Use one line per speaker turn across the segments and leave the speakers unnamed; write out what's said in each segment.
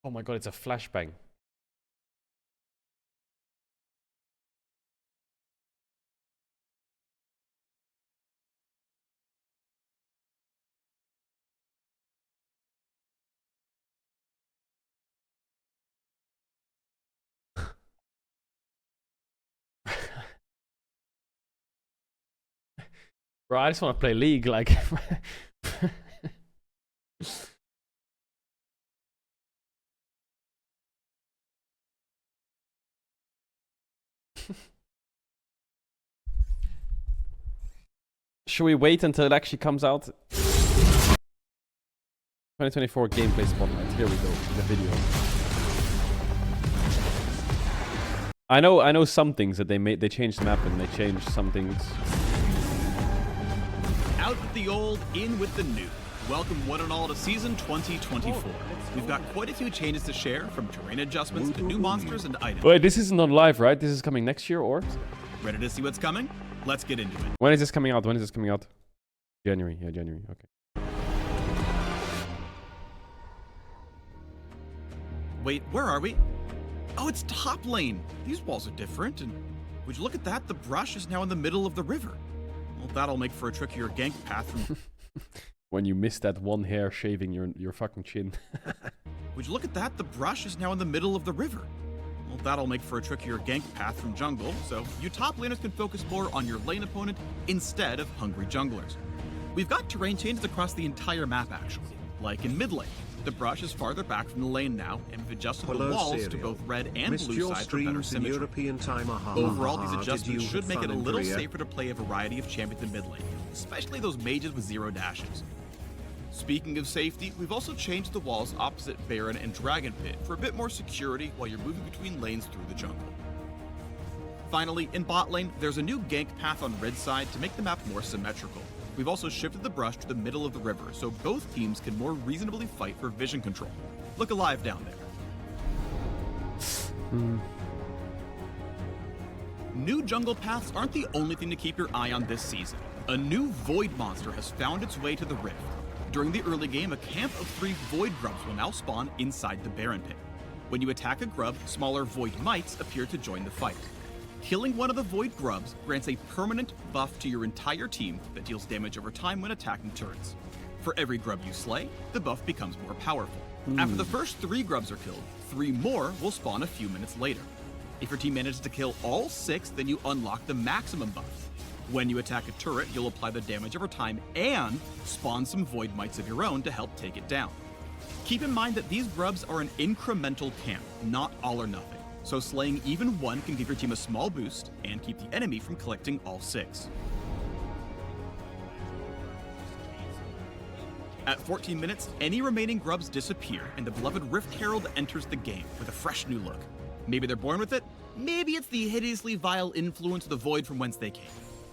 Oh my god, it's a flashbang. Bro, I just want to play League, like... Should we wait until it actually comes out? 2024 gameplay spotlight. Here we go, the video. I know some things that they changed the map and they changed some things.
Out with the old, in with the new. Welcome one and all to season 2024. We've got quite a few changes to share, from terrain adjustments to new monsters and items.
Wait, this isn't on live, right? This is coming next year, or?
Ready to see what's coming? Let's get into it.
When is this coming out? When is this coming out? January. Yeah, January. Okay.
Wait, where are we? Oh, it's top lane. These walls are different, and would you look at that? The brush is now in the middle of the river. Well, that'll make for a trickier gank path from...
When you miss that one hair shaving your fucking chin.
Would you look at that? The brush is now in the middle of the river. Well, that'll make for a trickier gank path from jungle, so you top laners can focus more on your lane opponent instead of hungry junglers. We've got terrain changes across the entire map, actually. Like in mid lane, the brush is farther back from the lane now, and we've adjusted the walls to both red and blue sides for better symmetry. Overall, these adjustments should make it a little safer to play a variety of champions in mid lane, especially those mages with 0 dashes. Speaking of safety, we've also changed the walls opposite Baron and Dragon Pit for a bit more security while you're moving between lanes through the jungle. Finally, in bot lane, there's a new gank path on red side to make the map more symmetrical. We've also shifted the brush to the middle of the river so both teams can more reasonably fight for vision control. Look alive down there. New jungle paths aren't the only thing to keep your eye on this season. A new Void monster has found its way to the Rift. During the early game, a camp of 3 Void grubs will now spawn inside the Baron Pit. When you attack a grub, smaller Void mites appear to join the fight. Killing one of the Void grubs grants a permanent buff to your entire team that deals damage over time when attacking turrets. For every grub you slay, the buff becomes more powerful. After the first 3 grubs are killed, 3 more will spawn a few minutes later. If your team manages to kill all 6, then you unlock the maximum buff. When you attack a turret, you'll apply the damage over time and spawn some Void mites of your own to help take it down. Keep in mind that these grubs are an incremental camp, not all or nothing. So slaying even 1 can give your team a small boost and keep the enemy from collecting all 6. At 14 minutes, any remaining grubs disappear and the beloved Rift Herald enters the game with a fresh new look. Maybe they're born with it, maybe it's the hideously vile influence of the Void from whence they came.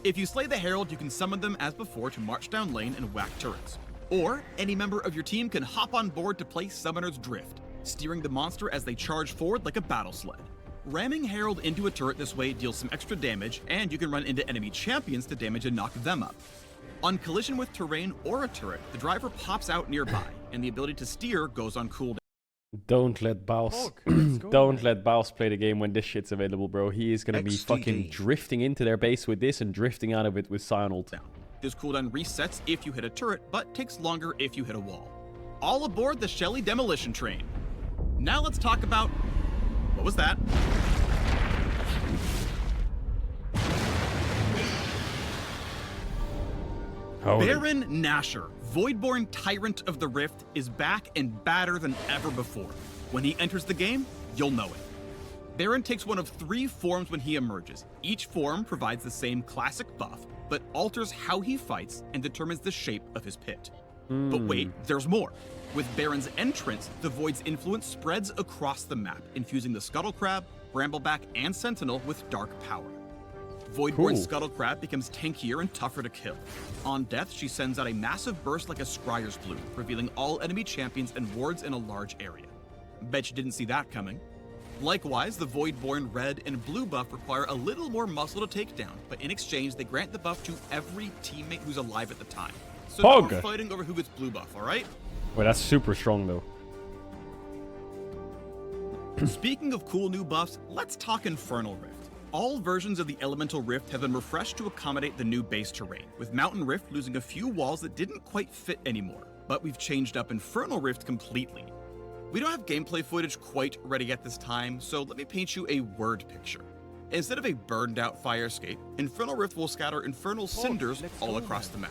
If you slay the Herald, you can summon them as before to march down lane and whack turrets. Or, any member of your team can hop on board to play Summoner's Drift, steering the monster as they charge forward like a battle sled. Ramming Herald into a turret this way deals some extra damage, and you can run into enemy champions to damage and knock them up. On collision with terrain or a turret, the driver pops out nearby, and the ability to steer goes on cooldown.
Don't let Baus don't let Baus play the game when this shit's available, bro. He is gonna be fucking drifting into their base with this and drifting out of it with Sion ult.
This cooldown resets if you hit a turret, but takes longer if you hit a wall. All aboard the Shelly Demolition Train. Now let's talk about... what was that? Baron Nashor, Voidborn Tyrant of the Rift, is back and badder than ever before. When he enters the game, you'll know it. Baron takes one of 3 forms when he emerges. Each form provides the same classic buff, but alters how he fights and determines the shape of his pit. But wait, there's more. With Baron's entrance, the Void's influence spreads across the map, infusing the Scuttle Crab, Brambleback, and Sentinel with dark power. Voidborn Scuttle Crab becomes tankier and tougher to kill. On death, she sends out a massive burst like a Scryer's Bloom, revealing all enemy champions and wards in a large area. Bet you didn't see that coming. Likewise, the Voidborn red and blue buff require a little more muscle to take down, but in exchange, they grant the buff to every teammate who's alive at the time. So no more fighting over who gets blue buff, alright?
Well, that's super strong, though.
Speaking of cool new buffs, let's talk Infernal Rift. All versions of the Elemental Rift have been refreshed to accommodate the new base terrain, with Mountain Rift losing a few walls that didn't quite fit anymore. But we've changed up Infernal Rift completely. We don't have gameplay footage quite ready at this time, so let me paint you a word picture. Instead of a burned out fire escape, Infernal Rift will scatter infernal cinders all across the map.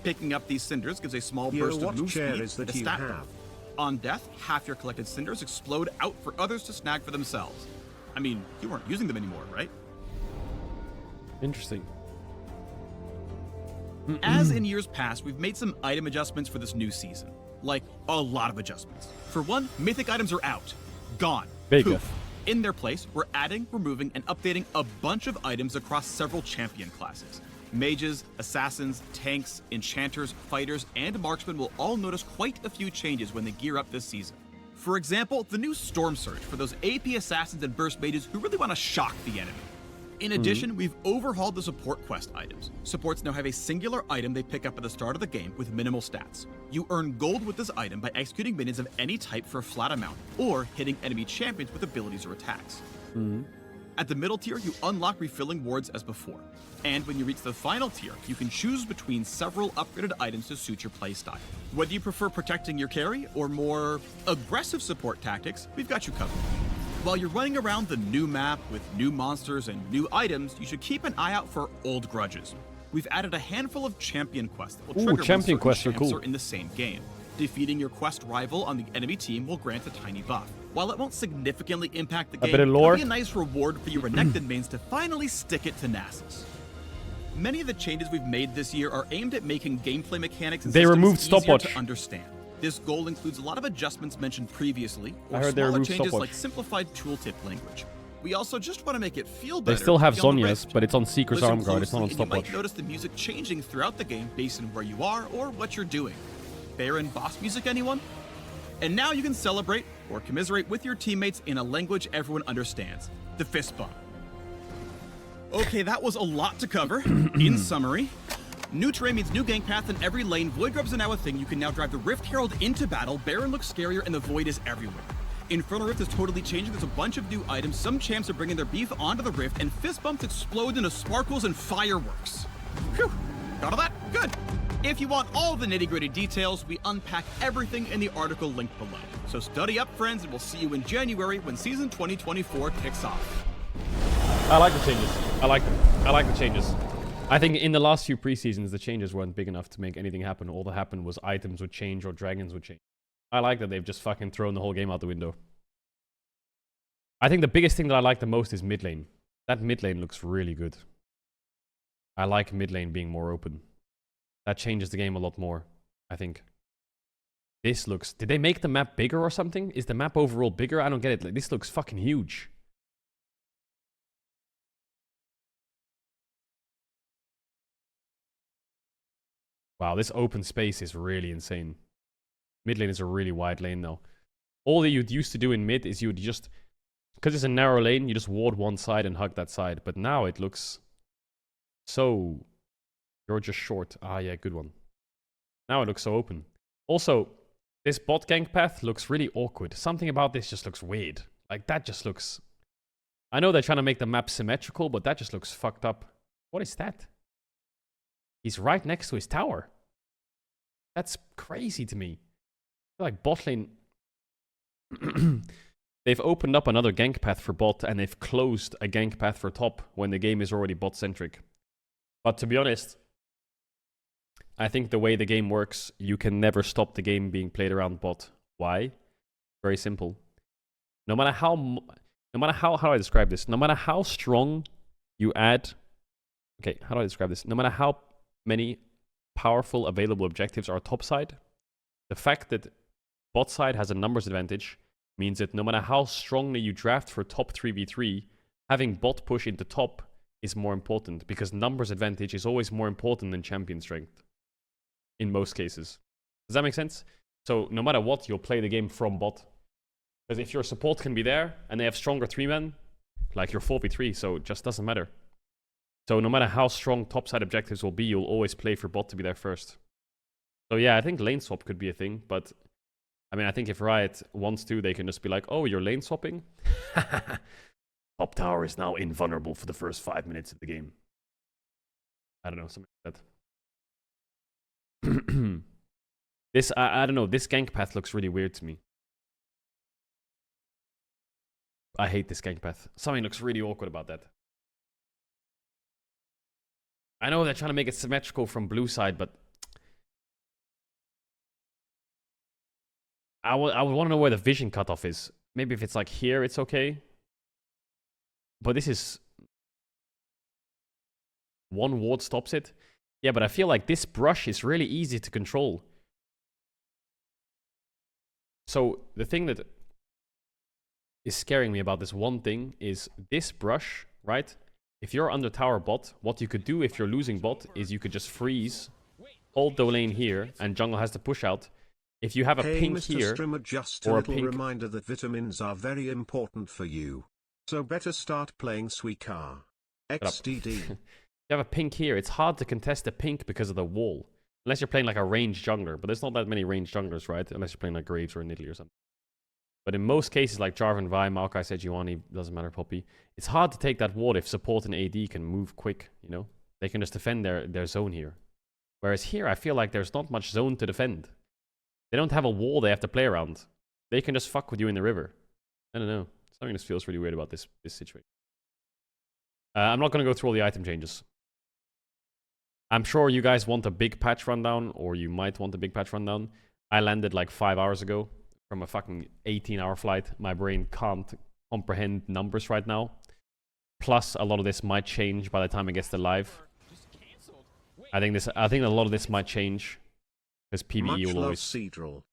Picking up these cinders gives a small burst of move speed and a stat buff. On death, half your collected cinders explode out for others to snag for themselves. I mean, you weren't using them anymore, right?
Interesting.
As in years past, we've made some item adjustments for this new season. Like, a lot of adjustments. For one, mythic items are out. Gone.
Bigger.
Poof. In their place, we're adding, removing, and updating a bunch of items across several champion classes. Mages, assassins, tanks, enchanters, fighters, and marksmen will all notice quite a few changes when they gear up this season. For example, the new Storm Surge for those AP assassins and burst mages who really want to shock the enemy. In addition, we've overhauled the support quest items. Supports now have a singular item they pick up at the start of the game with minimal stats. You earn gold with this item by executing minions of any type for a flat amount, or hitting enemy champions with abilities or attacks. At the middle tier, you unlock refilling wards as before. And when you reach the final tier, you can choose between several upgraded items to suit your playstyle. Whether you prefer protecting your carry or more aggressive support tactics, we've got you covered. While you're running around the new map with new monsters and new items, you should keep an eye out for old grudges. We've added a handful of champion quests that will trigger
champion
when
quests
certain
are cool.
champs are in the same game. Defeating your quest rival on the enemy team will grant a tiny buff. While it won't significantly impact the game,
bit of lore.
it'll be a nice reward for your Renekton mains to finally stick it to Nasus. Many of the changes we've made this year are aimed at making gameplay mechanics and
They
systems
removed
easier
stopwatch.
to understand. This goal includes a lot of adjustments mentioned previously,
I
or
heard they
smaller
removed
changes
stopwatch.
like simplified tooltip language. We also just want to make it feel better.
They still have
to be on the
Zhonya's,
Rift.
but it's on Seeker's
Listen
arm guard. It's not on
closely, and you might
stopwatch.
notice the music changing throughout the game based on where you are or what you're doing. Baron boss music, anyone? And now you can celebrate or commiserate with your teammates in a language everyone understands, the fist bump. Okay, that was a lot to cover. In summary, new terrain means new gank paths in every lane, Void Grubs are now a thing, you can now drive the Rift Herald into battle, Baron looks scarier, and the Void is everywhere. Infernal Rift is totally changing, there's a bunch of new items, some champs are bringing their beef onto the Rift, and fist bumps explode into sparkles and fireworks. Phew, got all that? Good. If you want all the nitty-gritty details, we unpack everything in the article linked below. So study up, friends, and we'll see you in January when Season 2024 kicks off.
I like the changes. I like them. I like the changes. I think in the last few pre-seasons, the changes weren't big enough to make anything happen. All that happened was items would change or dragons would change. I like that they've just fucking thrown the whole game out the window. I think the biggest thing that I like the most is mid lane. That mid lane looks really good. I like mid lane being more open. That changes the game a lot more, I think. This looks... Did they make the map bigger or something? Is the map overall bigger? I don't get it. Like, this looks fucking huge. Wow, this open space is really insane. Mid lane is a really wide lane now. All that you'd used to do in mid is you would just... Because it's a narrow lane, you just ward one side and hug that side. But now it looks so... You're just short. Ah, yeah, good one. Now it looks so open. Also, this bot gank path looks really awkward. Something about this just looks weird. Like, that just looks... I know they're trying to make the map symmetrical, but that just looks fucked up. What is that? He's right next to his tower. That's crazy to me. I feel like bot lane... They've opened up another gank path for bot, and they've closed a gank path for top when the game is already bot-centric. But to be honest, I think the way the game works, you can never stop the game being played around bot. Why? Very simple. No matter how do I describe this? No matter how strong you add... Okay, how do I describe this? No matter how many powerful available objectives are topside, the fact that bot side has a numbers advantage means that no matter how strongly you draft for top 3v3, having bot push into top is more important, because numbers advantage is always more important than champion strength. In most cases. Does that make sense? So no matter what, you'll play the game from bot. Because if your support can be there, and they have stronger 3-men, like your 4v3, so it just doesn't matter. So no matter how strong topside objectives will be, you'll always play for bot to be there first. So yeah, I think lane swap could be a thing, but I mean, I think if Riot wants to, they can just be like, oh, you're lane swapping? Top tower is now invulnerable for the first 5 minutes of the game. I don't know, something like that. This, I don't know, this gank path looks really weird to me. I hate this gank path. Something looks really awkward about that. I know they're trying to make it symmetrical from blue side, but I would want to know where the vision cutoff is. Maybe if it's like here, it's okay. But this is... one ward stops it. Yeah, but I feel like this brush is really easy to control. So the thing that is scaring me about this one thing is this brush, right? If you're under tower bot, what you could do if you're losing bot is you could just freeze, hold the lane here, and jungle has to push out. If you have a pink
Mr.
here,
Strimmer, just
or
a
a
little
pink...
reminder that vitamins are very important for you. So better start playing Suicune. XDD.
You have a pink here, it's hard to contest a pink because of the wall. Unless you're playing like a ranged jungler, but there's not that many ranged junglers, right? Unless you're playing like Graves or Nidalee or something. But in most cases, like Jarvan, Vi, Maokai, Sejuani, doesn't matter, Poppy, it's hard to take that wall if support and AD can move quick, you know? They can just defend their zone here. Whereas here, I feel like there's not much zone to defend. They don't have a wall they have to play around. They can just fuck with you in the river. I don't know. Something just feels really weird about this situation. I'm not going to go through all the item changes. I'm sure you guys want a big patch rundown, or you might want a big patch rundown. I landed like 5 hours ago from a fucking 18-hour flight. My brain can't comprehend numbers right now. Plus, a lot of this might change by the time it gets to live. I think a lot of this might change because PvE will always...
Caedrel.